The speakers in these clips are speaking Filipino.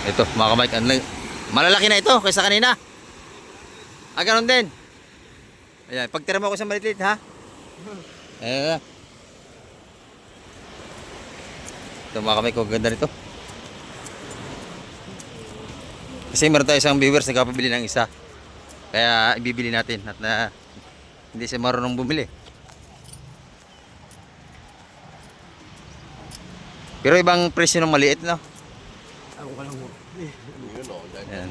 Ito mga kamay, malalaki na ito kaysa kanina. Ah, ganun din. Ayan, pagtira mo ako sa maliit ha. Ayan. Ito mga kamay, kung ganda nito. Kasi meron tayo isang viewers na kapabili ng isa. Kaya ibibili natin at hindi siya marunong bumili. Pero ibang presyo ng maliit, no? Ako ka lang mo. Ayan.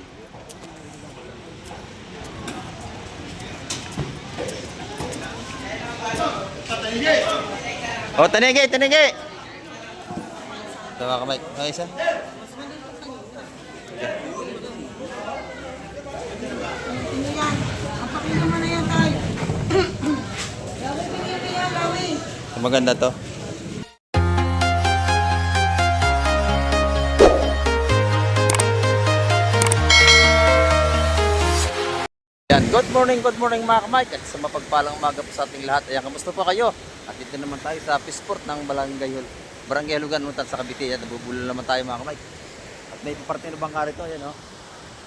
Oh, tanigi, tanigi. Ito mga kamay. Ay, isa. Maganda to. Yan, good morning mga kamay. At sa mapagpalang umaga po sa ating lahat. Ayan, kamusta po kayo? At dito naman tayo sa Pisport ng Barangay Hulugan, Muntan sa Cavite. At nabubulol naman tayo mga kamay. At may parte na bangka rito, ayan o.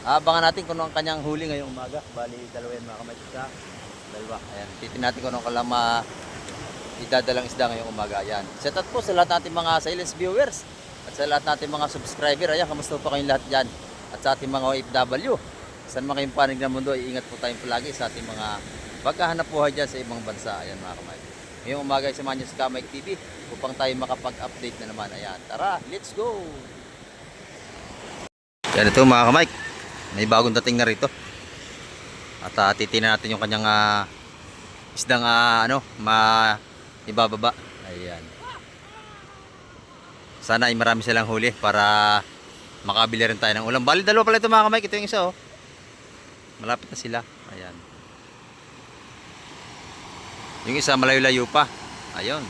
Abangan natin kung ano ang kanyang huli ngayong umaga. Bali, dalawa yan mga kamay. Isa, dalawa. Ayan, titin natin kung ano ang kalama idadalang isda ngayong umaga. Ayan. Shout out po sa lahat nating mga silence viewers. At sa lahat nating mga subscriber. Ayan, kamusta po kayong lahat dyan. At sa ating mga OFW. Saan man kayong panig ng mundo, iingat po tayong palagi sa ating mga paghahanap buhay dyan sa ibang bansa. Ayan mga kamay. Ngayong umaga ay samahan nyo sa Kamay TV upang tayo makapag-update na naman. Ayan, tara, let's go! Yan ito mga kamay. May bagong dating na rito. At titinan natin yung kanyang isdang ibababa. Ayan. Sana ay marami silang huli para makabili rin tayo ng ulam. Bali, dalawa pala ito mga kamay. Ito yung isa oh. Malapit na sila. Ayan. Yung isa malayo-layo pa. Ayun.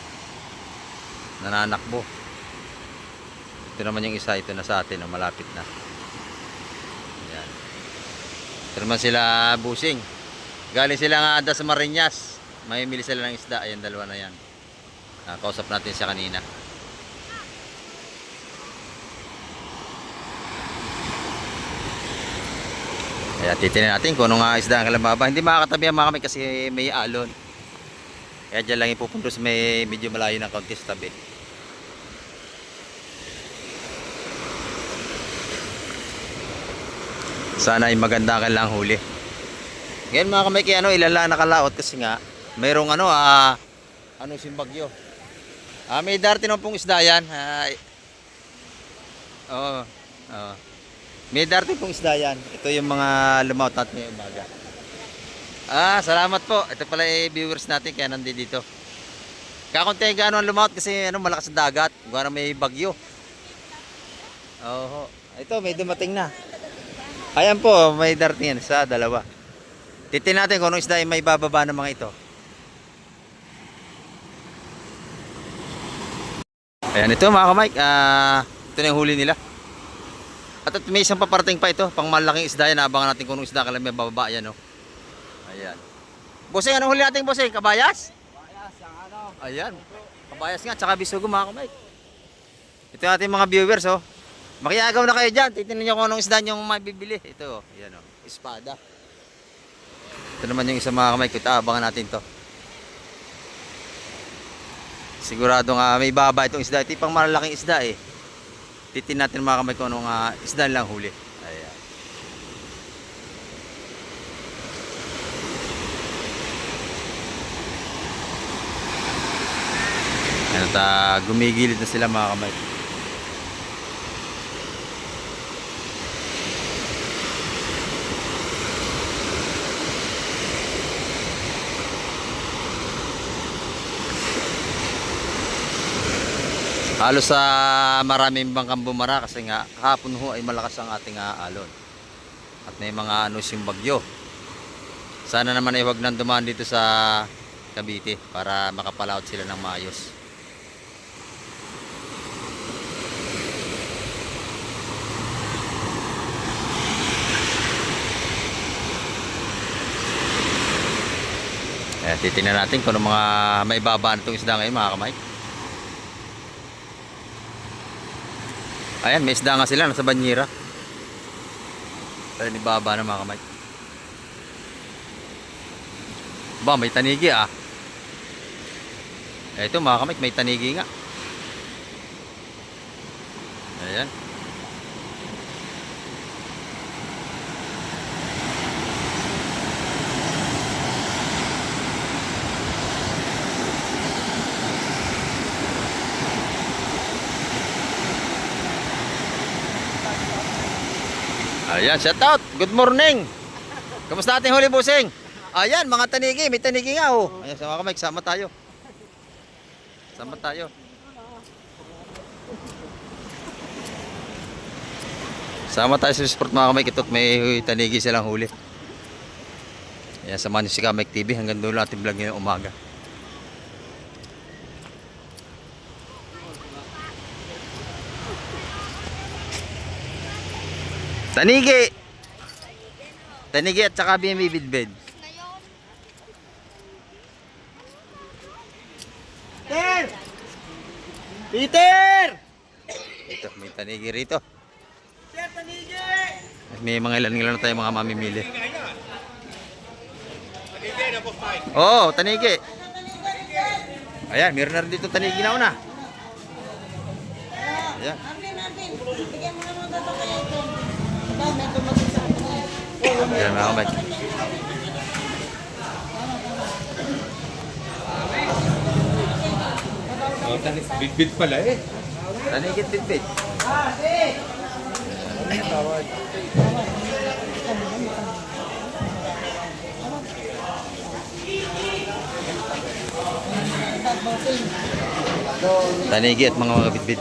Nananakbo. Ito naman yung isa. Ito na sa atin. Malapit na. Ayan. Ito naman sila busing. Galing sila nga ada sa Marinas. May mili sila ng isda. Ayan, dalawa na yan. Kausap natin siya kanina. Kaya titinan natin kung anong isda ang kalambaba. Hindi makakatabi ang mga kamay kasi may alon. Kaya dyan lang ipupuntos may medyo malayo ng kaunti sa tabi. Sana ay maganda ang kailangang huli. Ngayon mga kamay kaya ilala nakalaot kasi nga mayroong simbagyo. May darating na pong isda yan. May darating pong isda yan. Ito yung mga lumaut natin ngayong umaga. Salamat po. Ito pala viewers natin kaya nandito dito. Kakunti gaano ang lumaut kasi malakas ang dagat. Gaano may bagyo. Ito may dumating na. Ayan po, may darating yan. Isa, dalawa. Titin natin kung anong isda yung may bababa ng mga ito. Ayan ito mga kamay. Ito na yung huli nila. At may isang paparating pa ito, pang malaking isda yan. Abangan natin kung anong isda kalang may bababa yan. Ayan. Bossing, anong huli natin bossing? Kabayas? Kabayas, yung Ayan. Kabayas nga, tsaka bisugo mga kamay. Ito yung ating mga viewers Makiagaw na kayo dyan. Titignan nyo kung anong isda nyo mabibili. Ito ayan espada. Ito naman yung isang mga kamay. Abangan natin to. Sigurado nga may baba itong isda. Ito yung pang malalaking isda Titin natin mga kamay kung anong isda lang huli. Ayan. At gumigilid na sila mga kamay. Halos sa maraming bangkang bumara kasi nga kahapon ay malakas ang ating alon. At may mga yung bagyo. Sana naman ay huwag nang dumaan dito sa Cavite para makapalaot sila ng maayos. Titingnan natin kung ano mga may babaan itong isda ngayon mga kamay. Ayan, may isda nga sila nasa banyera. Tayo ni baba na mga kamay. Ba, may tanigi ah. Ito mga kamay, may tanigi nga. Ayan. Ayan, shout out. Good morning. Kamusta ating huli busing? Ayan, mga tanigi. May tanigi nga oh. Ayan, sama kamay. Sama tayo. Sama tayo. Sama tayo sa sport mga kamay. Ito't may tanigi silang huli. Ayan, samahan niyo si Kamek TV. Hanggang doon natin vlog ngayong umaga. Tanigi. Tanigi at saka bimibidbid. Peter! Peter! Ito, may tanigi rito. Peter, tanigi! May mga ilan na tayo mga mamimili. Oo, tanigi. Ayan, meron na rin dito tanigi na una. Ayan. Ayan mga kamay. Bit-bit pala eh. Tanigit bit. Tanigi at mga bitbit.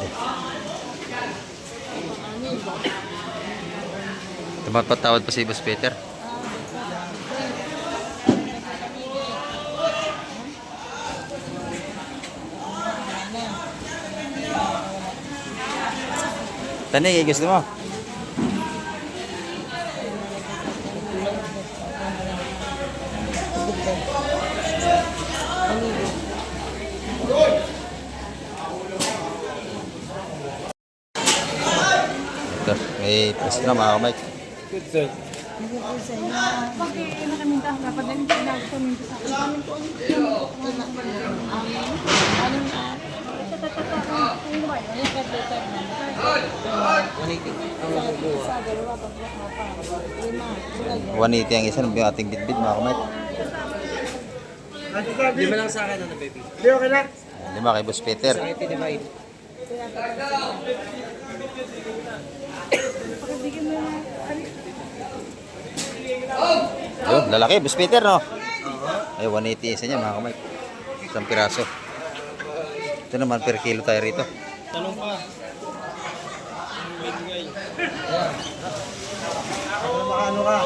Tumapatawad pa si Boss Peter. Tanigi, gusto mo? Ito, may press na mga kamay. Good, sir. Pag nakaminta ka pa din, nagpaminta sa akin. Ano ba yun? Yung pagdating na. 180 ang isa ng ating bitbit mga kamay. Lima lang sa akin, ano, baby? Hindi, okay lang. 5 kay Boss Peter. Sa akin, divide. Pagbigyan mo yung Ayun, lalaki, Boss Peter no? Ay, 180 isa niya mga kamay. Isang piraso. Ito naman per kilo tayo rito. Tanong pa. Ano ka?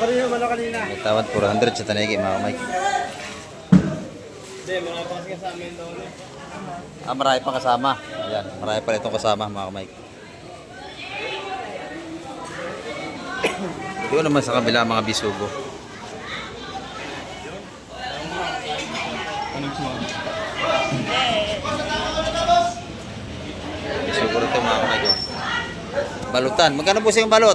Kanina ba na kanina? May tawad 400 sa tanigi mga kamay. Hindi, mga pa kasi kasama yun doon eh. Ah, marami pang kasama. Ayan, marami pa itong kasama mga kamay. Doon naman sa kabila mga bisugo. Bisugo rito mga kamay ko. Balutan. Magkano po sa yung balot?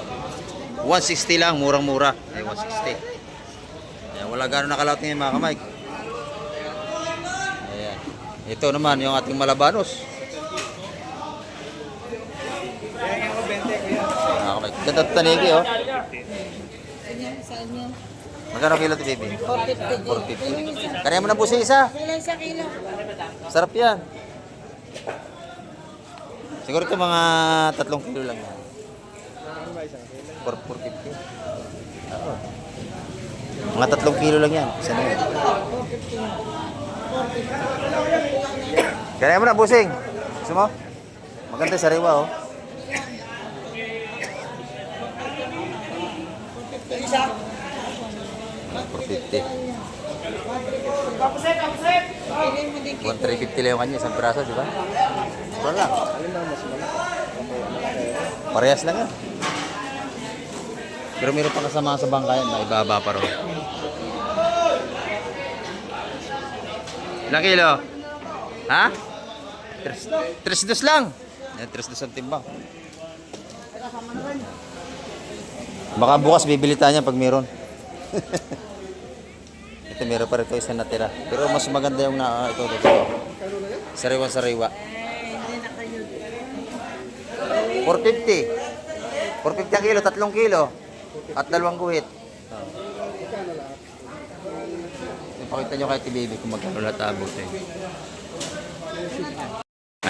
160 lang, murang-mura. Ay, 160. Ayan, wala gano'ng nakalaot ngayon mga kamay. Ayan. Ito naman yung ating malabanos. Mga kamay. Ganda ito tanigi oh. sa inyo. Magkano kilo ito, baby? 450. 450. Kanya mo na po sa isa. Ilan sa kilo? Sarap yan. Siguro ito mga 3 kilo lang yan. 450. Oo. Mga 3 kilo lang yan. Isa na yan. 450. Kaya mo na, busing. Gusto mo? Maganda sariwa, oh. Isa. 450. Kapuset, kapuset! 1,350 lang yung kanya, isang piraso, di ba? Mura lang. Parehas lang yan. Pero meron pa kasama sa bangka yan, maibaba pa rin. Ilang kilo? Ha? 3 lang. Yan, 3 ang timbang. Baka bukas bibili tayo niyan pag meron. Ito meron pa rin ito isa natira. Pero mas maganda yung ito. Sariwa-sariwa. Hindi na kayo. 450. 450 ang kilo, 3 kilo. At 2 guhit. Ipakita nyo kay T-Baby kung magkano lahat abot eh.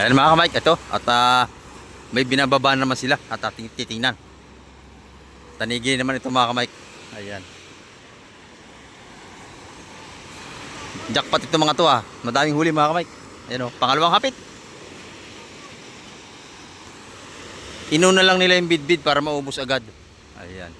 Ayan mga kamay, ito. At may binababa naman sila at ating titingnan. Tanigi naman ito mga kamay. Ayan. Jackpot ito mga to Madaming huli mga kamay. Ayan o, pangalawang hapit. Inuna lang nila yung bidbid para maubos agad. Ayan.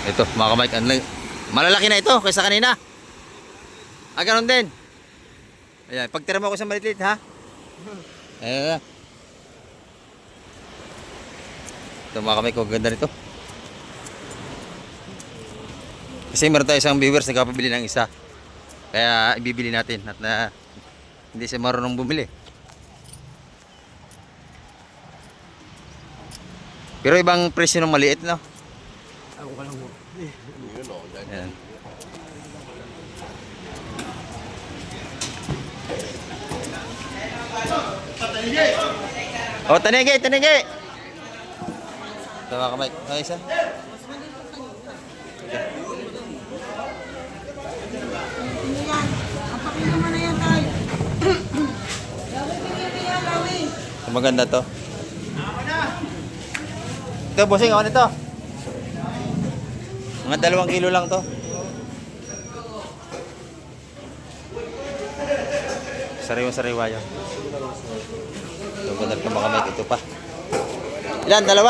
Ito mga kamay, malalaki na ito kaysa kanina. Ganun din. Ayan, pagtira mo ako sa maliit ha. Ayan. Ito mga kamay ko, ganda nito. Kasi meron tayo isang viewers na kapabili ng isa. Kaya ibibili natin at hindi siya marunong bumili. Pero ibang presyo ng maliit, no? Ako ka lang mo. Ayan. Oh, tanigi, tanigi. Ito mga kamay. Ay, isa. Ano yan? Apakita mo na yan tayo. Gawin pinili yan, gawin. Ito maganda to. Ito, bossing, ako nito. Mga 2 kilo lang to. Sariwa-sariwa yun. Ito, ganda ito mga kamay. Ito pa. Ilan? 2?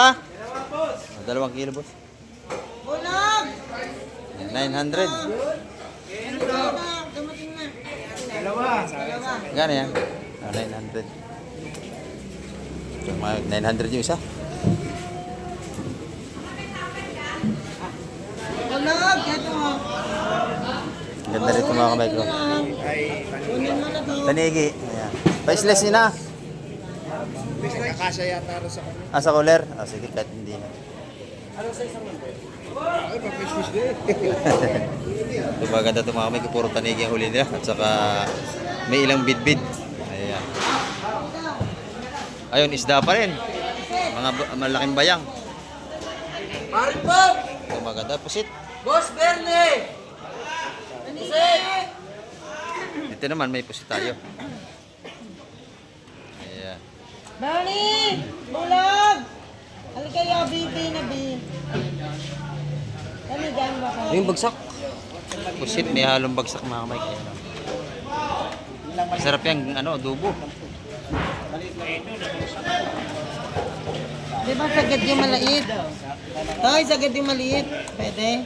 2 kilo, boss. Bulag! 900. Ano na? Dumating na. Dalawa. Gano yan? 900. Ito, mga 900 yung isa. Bulag! Ito mo. Ganda rito mga kamay ko. Kunin mo na to. Tanigi. Ayan. Priceless yun na. Nakasya yata rin sa kanya. Sa cooler? Sige, kahit hindi na. Ay, pag-fish din. Ito maganda ito mga kamay ko. Puro tanigi ang huli nila. At saka may ilang bidbid. Ayan. Ayun, isda pa rin. Mga malaking bayang. Parin po! Ito maganda. Pusit. Boss Berne! Pusit! Ito naman, may pusit tayo. Ayan. Bani! Bulag! Halika ya, bibi na bin. Kami dyan ba kayo? Yung bagsak. Pusit, may halong bagsak mga kamay. Masarap yan, adobo. Di ba sagad yung maliit? Tay, sagad yung maliit. Pwede?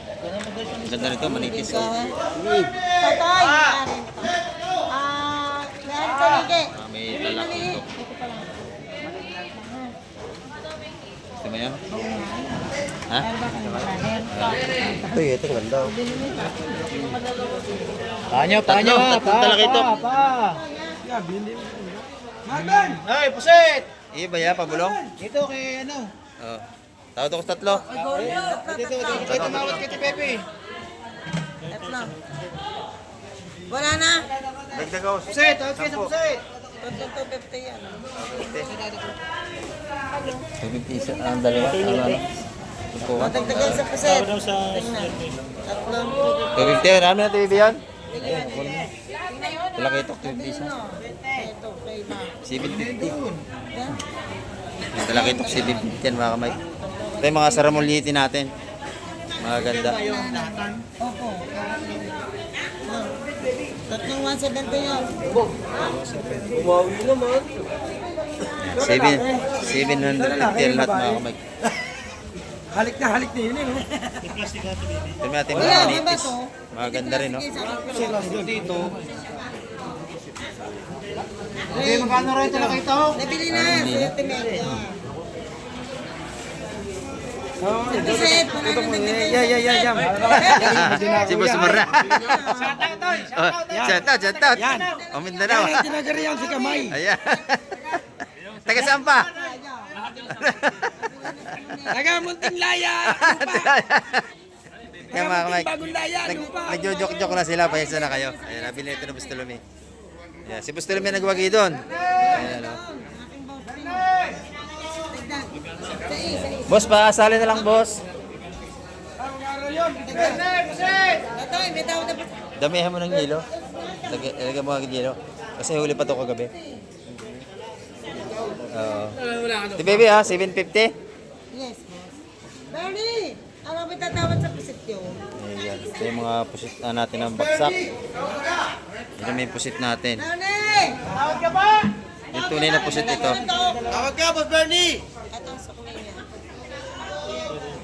Ganda nito, manipis. Tatay! Meron ka nige. May lalaki ito. Ito pa lang. Gusto mo yan? Ha? Meron ba kayo? Ito ganda. Panyo, Tatlong talaki ito. Yeah, bili mo. Marvin! Ay, pusit! Iba ya, pabulong. Ito kay ano? Oh. Tawad ako sa 3. Ito tumawad kay Pepe. Tatlo. Wala na. Dagdag ako. Pusit, tawad kayo sa pusit. Tatlong 250 yan. 50 isa. Ang dalawa. Matagdagan sa puset. Tingnan. Tatlong 250. Marami na TV yan. Tingnan. Talaki ito, 250 isa. Ito, kay na. 750. Yan. Yung talaki ito, 750 yan mga kamay. Ito yung mga saramuliti natin. Mga ganda. Opo. Tatlong 170 yan. 750 lahat mga kamay. Halik na yun eh. Ito yung ating mga Wala, may manitis. bato. Mga ganda rin, no? Dito. Hindi, magkano rin talaga ito? Nabili na. Hindi na. Sentiment. Oo, Piset, wala na nagbibigay. Si Boss Marna. Yan. Shout out. Yan. O Mindanao. Yan, tinagariyan si Kamay. Ayan. Taga saan pa? Taga Munting Laya. Kaya mga kamay, Bagong Laya, lupa. nagjo-joke na sila, pahinsa na kayo. Ayan, nabili ito ng Bustolome. Ayan, si Bustolome nagwagi doon. Ayan, o. Boss, paasali na lang, boss. Ito, bitaw na. Damihan mo ng yelo. Lagyan mo ng yelo. Kasi huli pa ito kagabi. Oo. Di baby ha, 750? Yes, boss. Bernie! Ano ba tatawad sa piset yun? Ayan. Ito yung mga pusit natin ng baksak. Ito may pusit natin. Bernie! Tawag ka ba? Yung tunay na pusit ito. Tawag ka, Boss Bernie. Ito ang sukli niya.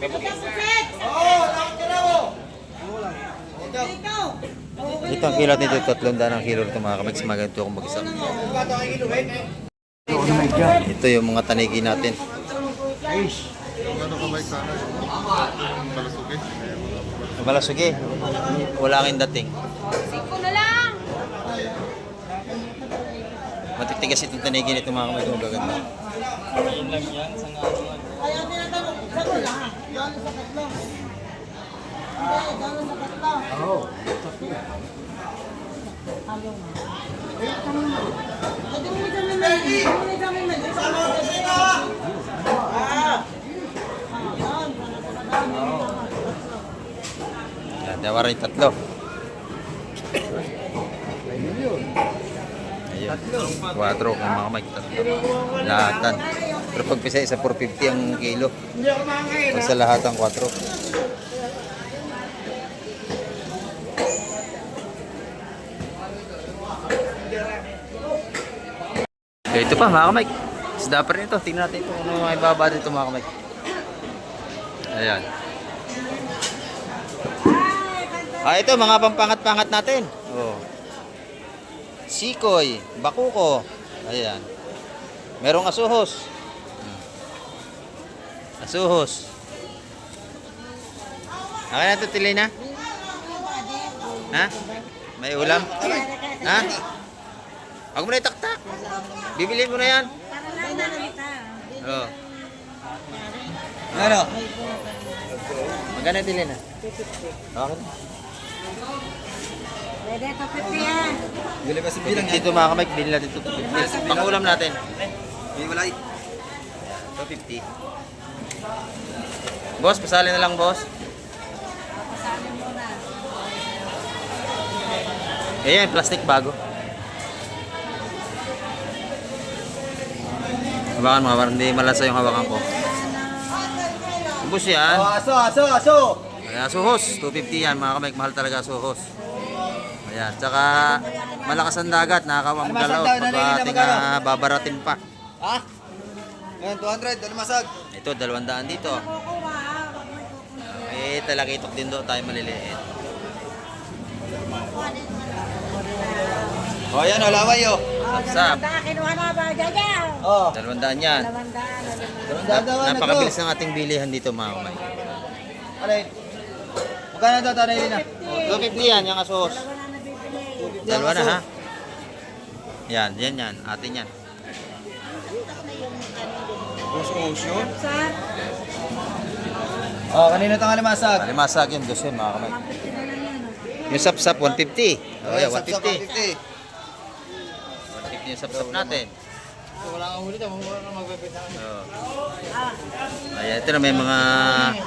Ito ang puset! Oo, tawag ka na mo. Ikaw! Ito ang kilot nito, 300 ang kilo nito mga kamix. Maganito akong mag-isa. Ito yung mga tanigi natin. Malasugi. Wala kang dating. Siko na lang! Matitigas itong tanigi nito mga kamix. Magaganda. Kaya tinatanong, saan mo lang? Gano'n sa katlo. Hindi, gano'n sa katlo. Oo. Ayaw nga. Ay, di mo nito naman. Di mo nito naman. Yan, dawara yung tatlo. Ayun. 4 kung mga kamay. Tatlo. Lahatan. Pero pag pisa isa 450 ang kilo. Pag sa lahat ang 4. Okay, ito pa mga kamay. Isda pa rin ito. Tingnan natin ito. Ano yung ibaba dito mga kamay. Ayan. Ito mga pampangat-pangat natin. Oh. Sikoy, bakuko. Ayan. Merong asuhos. Asuhos. Okay na ito, Tilina? Ha? May ulam? Ha? Huwag mo na itaktak. Bibilin mo na yan. Para lang na kita. Oh. Ano? Magkano Tilina? Okay. Pwede ito 50 yan. Bili ba si Dito mga kamay, bilhin natin ito. Pangulam natin. Bili wala. 250. Boss, pasali na lang, boss. Papasanin mo na. Ayan, plastic bago. Hawakan mo, parang hindi malasa yung hawakan ko. Ubus yan. Aso. Ayan, suhos. 250 yan, mga kamay. Mahal talaga suhos. Ayan, tsaka malakas ang dagat. Nakakawang galaw. Pag ating babaratin pa. Ha? Ngayon, 200, dalamasag. Ito, 200 dito. Kukuha, wag mo ikukuha. Talakitok din doon tayo maliliit. O, yan o, laway o. Sapsap. Kinuha na ba? Jajaw! O, 200 yan. 200. Napakabilis ng ating bilihan dito mga kamay. Alay. Magkano ito, Tanay Lina? 250 yan, yung asos. Dalawa na ha. Yan. Atin yan. Ocean. Sir, O, kanina itong alimasag. Alimasag yun, dosen mga kamay. 150 na lang yan. Yung sapsap, 150. Oh, yeah, 150. 150. 150 yung sapsap natin. Wala kang huli, mamura na magbebenta. Oh. Ayan, ito na may mga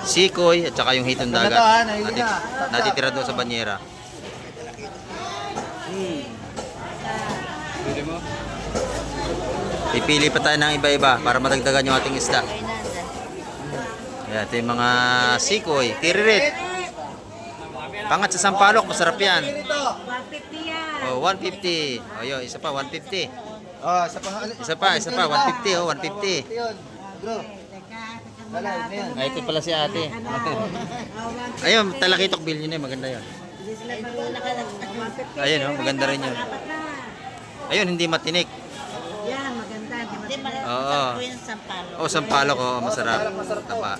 sikoy at saka yung hitong dagat. Natitira doon sa banyera. Pwede mo? Pipili pa tayo ng iba-iba para matagdagan yung ating isda. Ayan, ito yung mga sikoy. Tiririt. Pangat sa sampalok, masarap yan. 150 yan. Oh, 150. Oh, yun, isa pa, 150. O, isa pa. Isa pa, 150. Oh, 150. Yun, bro. Lalay, ano yan? Ay, ito pala si ate. Ayun, talakitok bill yun eh, maganda yun. Hindi sila marunong naka 150. Ayun, oh, maganda rin yun. Dapat na. Ayun, hindi matinik. Oo. Ito yung sampalo. Oh, sampalok ko. Masarap. Tapa.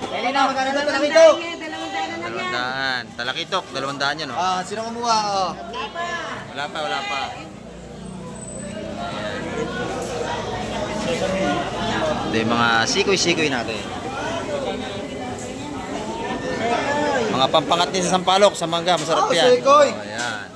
Kailan na, magkano na Dalawang talakito? daan yan, dalawang daan na lang yan. 200. Talakitok. 200 yan, oh. Sino kumuha? Wala pa, wala pa. Ito yung mga sikoy-sikoy natin. Mga pampangat din sa sampalok, sa mangga, masarap yan. Sikoy. Oh, ayan.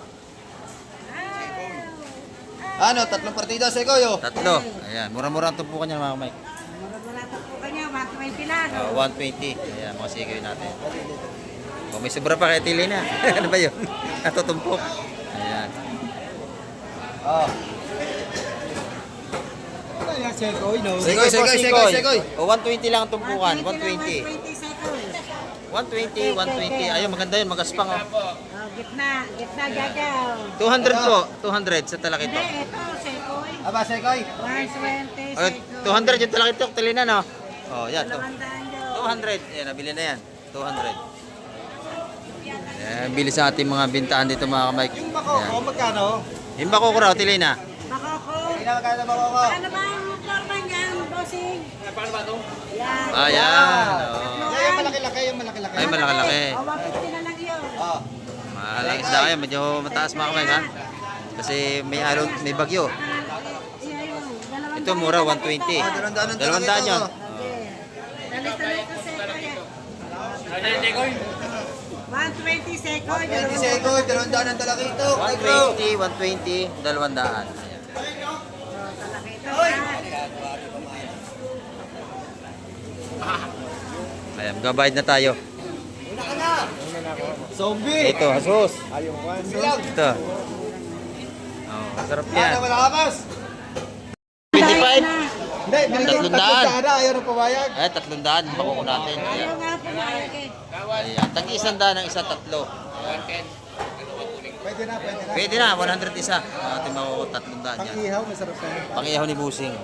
Ano, 3 partida, Sekoy, oh. 3. Ayan, mura-mura ang tumpukan niya mga Mike. Mura-mura po kanya, 120 lang. 120. Ayan, mga sikoy natin. Oh, may sobra pa kay Tili na. Ano ba yun? Natutumpok. Ayan. Oh. Ano yan, Sekoy, no? Sikoy, Sekoy, Sekoy, Sekoy. O, 120 lang ang tumpukan. 120. 120 seconds. 120, 120. Ayun, maganda yun, magaspang. Oh. Oh, gitna gagaw. 200 po. 200 sa talakito. Hindi, ito, sekoy. Aba, Sekoy. 120 Oh, seconds. 200 yung talakito, Tilina, no? Oh, yan. Dalawang daan yun. 200. Ayan, nabili na yan. 200. Ayan, bilis sa ating mga bintaan dito mga kamay. Yung bako, oh, magkano? Yung bako ko raw, Tilina. Makoko. Kailan magkano na bako ko? Ano ba yung forma niyan, bossing? Paano ba ito? Yan. Ayan. Oh. Yung malaki-laki, yung malaki-laki. Ay, malaki-laki. O, 150 na lang yun. Oh. Mahalang isda kayo, medyo mataas mga kamay, ha? Kasi may alon, may bagyo. Iya yun. Dalawang Ito daan mura, na 120. Ah, 200 ang 200 yun. Dali-dali ko sekoy. 120 sekoy. 20 Sekoy, 200 ang talakito. 120, 120, 200. Ayan. Ayan, gabayad na tayo. Zombie. Ito, Jesus. Bilang. Ito. Oh, masarap yan. Ano, wala ka, boss? 25. Hindi, binigyan ng 300. 300, ayaw na pumayag. Ay, 300. Bako ko natin. Ayan. Ayaw nga pumayag eh. Ayan. Tag-100 ng isa, 3. Pwede na, pwede na. Pwede na, 100 isa. Ating makukuha 300 yan. Pang-ihaw, masarap na. Pangiyaw ni Busing.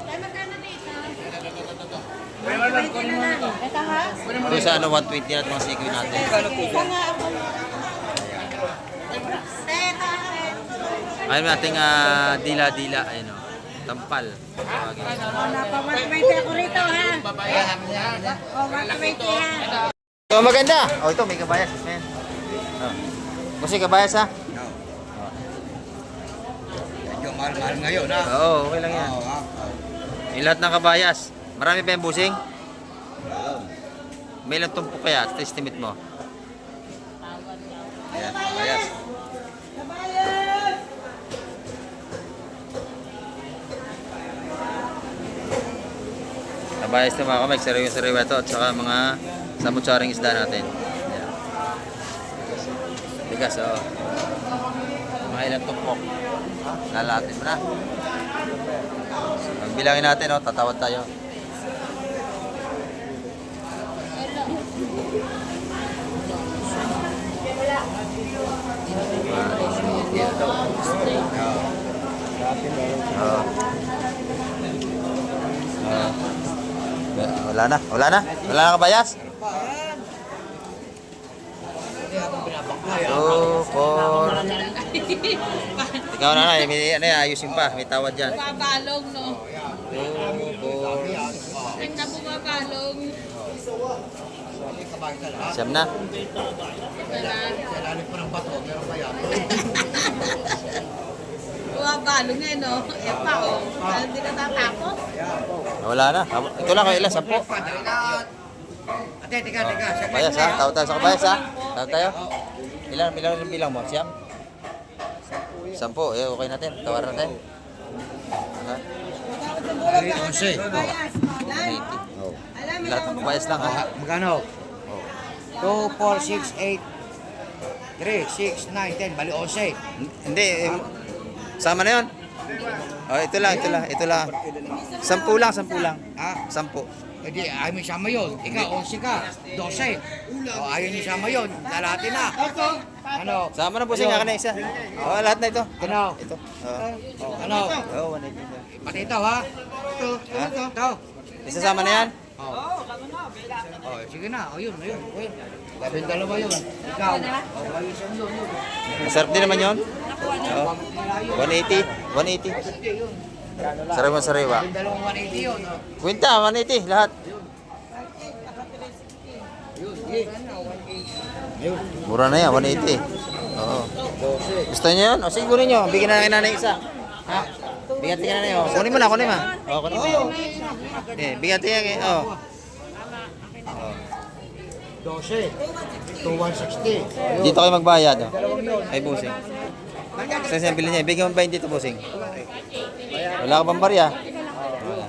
Ay, magkano dito? 120 na lang. Ito ha? Ito sa ano, 120 na mga sikoy natin. Ito nga ako. Ayun nating dila-dila. Ayun o. Tampal. Tawagin. Wala pa 120 ako rito ha. O, 120 ha. Ito maganda. Oh, ito may kabayas, man. Oh. Kasi kabayas ha? Medyo mahal-mahal ngayon, ha? Oo, okay lang yan. Yung lahat ng kabayas. Marami pa yung busing? May ilang tumpok kaya? Estimate mo. Ayan, kabayas. Kabayas ito mga kamay. Sariwa-sariwa ito. At saka mga samutsaring isda natin. Ayan. Bigas, oo. Mga ilang tumpok. Lalatin mo na. Bilangin natin, oh, tatawad tayo. Wala na, wala na. Wala na kabayas. 2, 4. Ikaw na na, may ano yan, ayusin pa, may tawad dyan. Bumabalong, no? 2, 4. Ganda bumabalong. Siyam na. Bumabalong eh, no? Eh pa, oh. Parang di natatapos. Wala na. Ito lang kayo ilan, 10. Ate, teka. Kabayas ha, tawad tayo sa kabayas ha. Tawad tayo. Ilan bilang mo? Siyam? 10. Okay natin. Tawaran natin. Ha? 11. 180. Oh. Lahat ng kabayas lang ha. Magkano? 2, 4, 6, 8, 3, 6, 9, 10. Bali 11. Hindi. Sama na yun. Oh, ito lang. 10 lang. 10 lang. Ha? 10. E di, ayaw mo isama yun. Ikaw, 11 ka. 12. O, ayaw niyo isama yun. Lalati na. Ano? Sama na po siya nga na isa. Oh, lahat na ito. Ano? Ito. Ano? Oh, 180. Pati ito, ha? Ha? Ito. Isasama na yan? Oh, sige na. O, yun. Labing dalawa yun. Ikaw. O, ayusin yun. Masarap din naman yun. Oh, 180. 180. Sariwa. Yung dalawang 180 yun. Oh. Kwenta, 180 lahat. Mura na yan, 180. Oo. Gusto niyo yun? O sige, kunin nyo. Bigyan na ng nanay isa. Ha? Bigyan tingnan na yun. Kunin mo na, kunin mo. O, kunin mo. Bigyan tingnan. O. 12. 2,160. Dito kayo magbayad. O. Ay, busing. Gusto siya bilhin niya. Bigyan mo 20 dito, busing. Wala ka bang barya? Wala.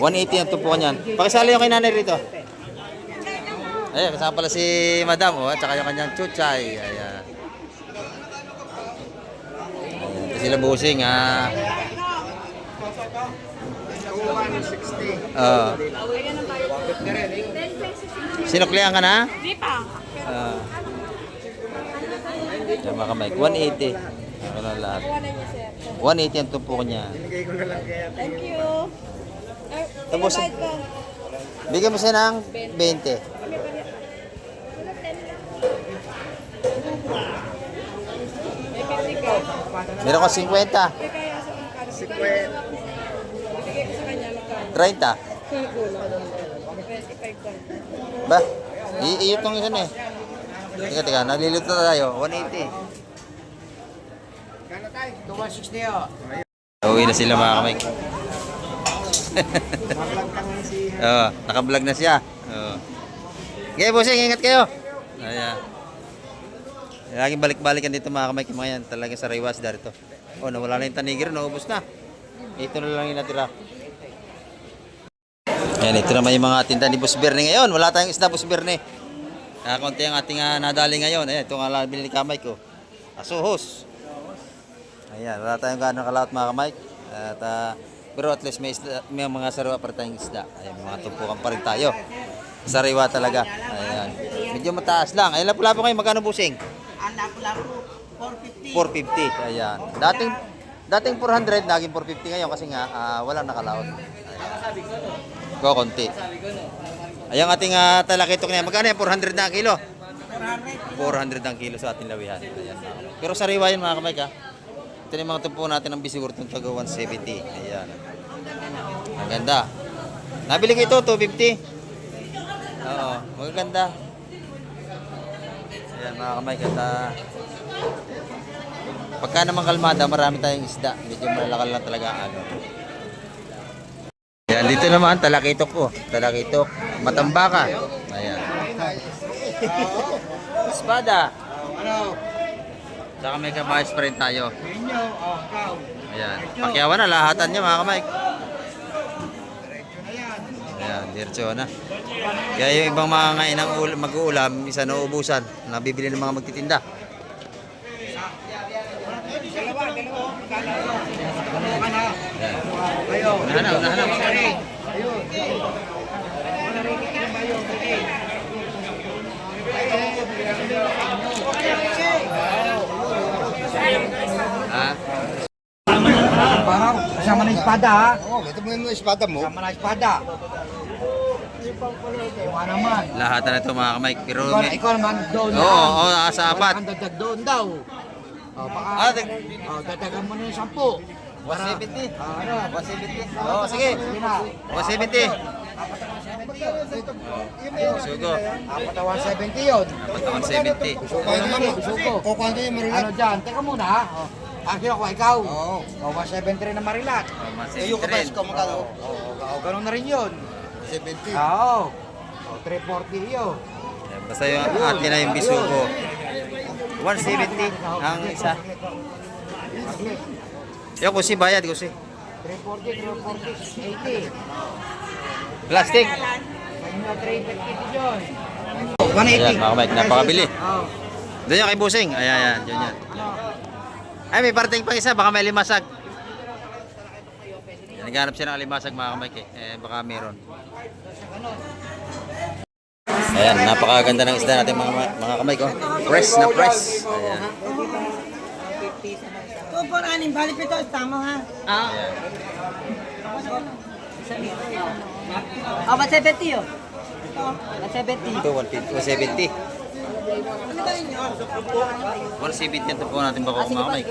180 ang tupuan niyan. Pakisali yung kay nanay rito. Ayan, kasama pala si madam, oh, at saka yung kanyang chuchay. Ayan. Ayan. Sila busing, ha. Sinuklihan ka na? Di pa. Yan mga kamay, 180. Ako na lahat. 180 ang tupuan niya. Thank you. Tapos, bigyan mo siya ng 20. Meron ko 50. 30. Ba? Iiyot tong isa eh. Teka, naglilito na tayo. 180. 2,160 yun. Uwi na sila mga kamay. Oo, naka-vlog na siya. Oo. Okay, bossing, ingat kayo. Ayan. Laging balik-balikan dito mga kamay mga yan. Talaga sa Raywas dito. Oh, nawala na yung tanigir, naubos na. Ito na lang yung natira. Ayan, ito naman yung mga tinda ni Boss Bernie ngayon. Wala tayong isda, Boss Bernie. Konti ang ating nadali ngayon. Ayan, ito nga lang binili ni kamay ko. Asuhos. Ayan, wala tayong gano'ng kalaot mga kamay. At, pero at least may mga sariwa pa tayong isda. Ayan, mga tumpukan pa rin tayo. Sariwa talaga. Ayan. Medyo mataas lang. Ayan, lapu-lapu kayo. Magkano busing? Ang lapu-lapu, 450. 450. Ayan. Dating 400, naging 450 ngayon kasi nga walang nakalaot. Ayan. Konti. Ayan ating talakitok niya. Magkano yan? 400 na ang kilo? 400 ang kilo sa ating lawihan. Ayan. Pero sariwa yun mga kamay ka. Ito yung mga tumpo natin ng bisiguro itong taga 170. Ayan. Ang ganda. Nabili ko ito, 250. Oo, magaganda. Ayan mga kamay, ganda. Pagka naman kalmada, marami tayong isda. Medyo malalakal lang talaga ang ano. Ayan, dito naman, talakitok ko. Talakitok. Matambaka. Ayan. Espada. Saka may kamayos pa rin tayo. Ayan. Pakyawan na, lahatan niya mga kamay. Ayan, diretso na. Kaya yung ibang mga ngainang mag-uulam, isa na uubusan. Nabibili ng mga magtitinda. Ayan. Unahan. Ha? Parang kasama na espada ha. Oo, ito mo yung espada mo. Kasama na espada. Yung ano naman. Lahat na ito mga kamay. Pero Ikaw naman doon. Oo, sa apat. Ang dagdag doon daw. O, baka, dagdagan mo na yung 10. 170. Ano? 170. Oo, sige. Sige na. 170. Sugo. Apat na 170 yun. 170. Kukuha naman mo. Kukuha naman yung marilat. Ano dyan? Teka muna ha. O, akin ako, ikaw. Oo. O, 170 rin na marilat. 170 rin. magkano? O, ganun na rin yun. 70. Oo. O, 340 yun. Basta yung atin na yung bisugo. 170 ang isa. Yung kusi bayad, kusi. 340, 340, 80. Plastic. Sa inyo, 350 yun. Ayan, mga kamay, napakabili. Oo. Doon yung kay Busing. Ayan, dyan yan. Ay, may parating pang isa, baka may limasag. Naghanap siya ng limasag mga kamay. Baka meron. Ayan, napakaganda ng isda natin mga kamay ko. Press na press. Ayan. 2,400, balik ito, tama ha? Ayan. Oh, 170 yun. 170. Ito, 150, 170. Ano ba inyo? 170 ang tumpukan natin bako mga kamay.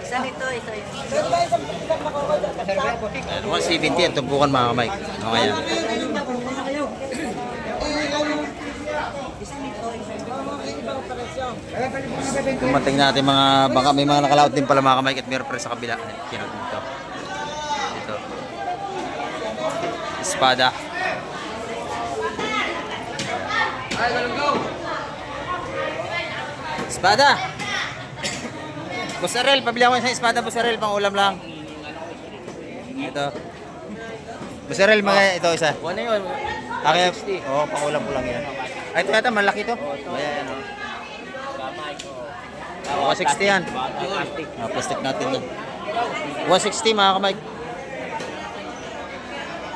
Isa nito, isa yun. Pero ba isang makuha dyan? Ayan, 170 ang tumpukan mga kamay. Ano kaya? Dumating natin mga baka may mga nakalaot din pala mga kamay at meron pa rin sa kabila. Kinot dito. Dito. Espada. Espada. Busarel, pabili ako isang espada Busarel, pang ulam lang. Ito. Busarel, mga ito isa. Ano yun? Akin, oo, pang ulam ko lang yan. Ay, ito yata, malaki to. Ayan, o. 160 yan. Plastic natin yan. 160 mga kamay.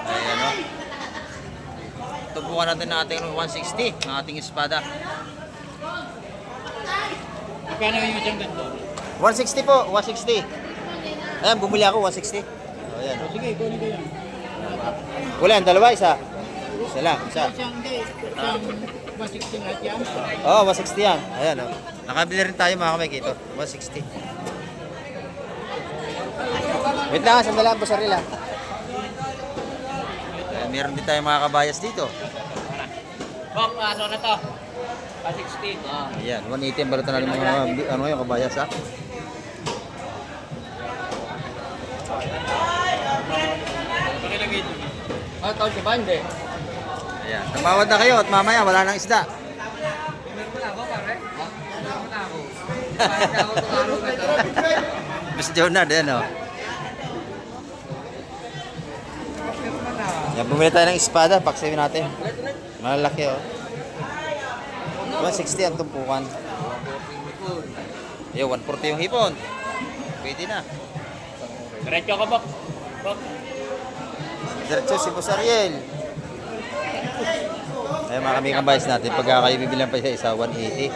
Ayan o. Tubukan natin ng ating 160, ng ating espada. Magkano yung isang ganito? 160 po, 160. Ayan, bumili ako, 160. O, ayan. Sige, kunin ko yan. Wala, ang dalawa, isa. Isa lang, isa. Isang 160 lahat yan. Oo, 160 yan. Ayan, o. Nakabili rin tayo mga kamay ito. 160. Wait lang, sandali ang busaril ha. Ayan, meron din tayo mga kabayas dito. Bok, aso na to. 160. Ayan, 180 ang balutan natin mga ano yung kabayas ha. Tawad ka ba? Hindi. Ayan, tumawad na kayo at mamaya wala nang isda. Mas Jonah din o. Yan, bumili tayo ng espada, paksiwin natin. Malalaki o. 160 ang tumpukan. Yo, 140 yung hipon. Pwede na. Diretso ka, Bok. Bok. Diretso si Boss Ariel. Ayun mga kami kabayas natin, pagka kayo bibilang pa siya isa, 180.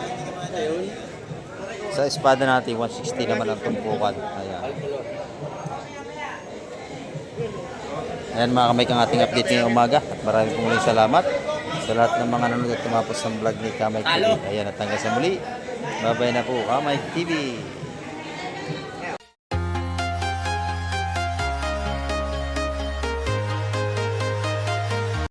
Sa espada natin, 160 naman ang tumpukan. Ayan. Ayan mga kamay kang ating update ngayong umaga. At maraming pong muling salamat sa lahat ng mga nanonood at tumapos ng vlog ni Kamay TV. Ayan at hanggang sa muli. Bye-bye na po, Kamay TV.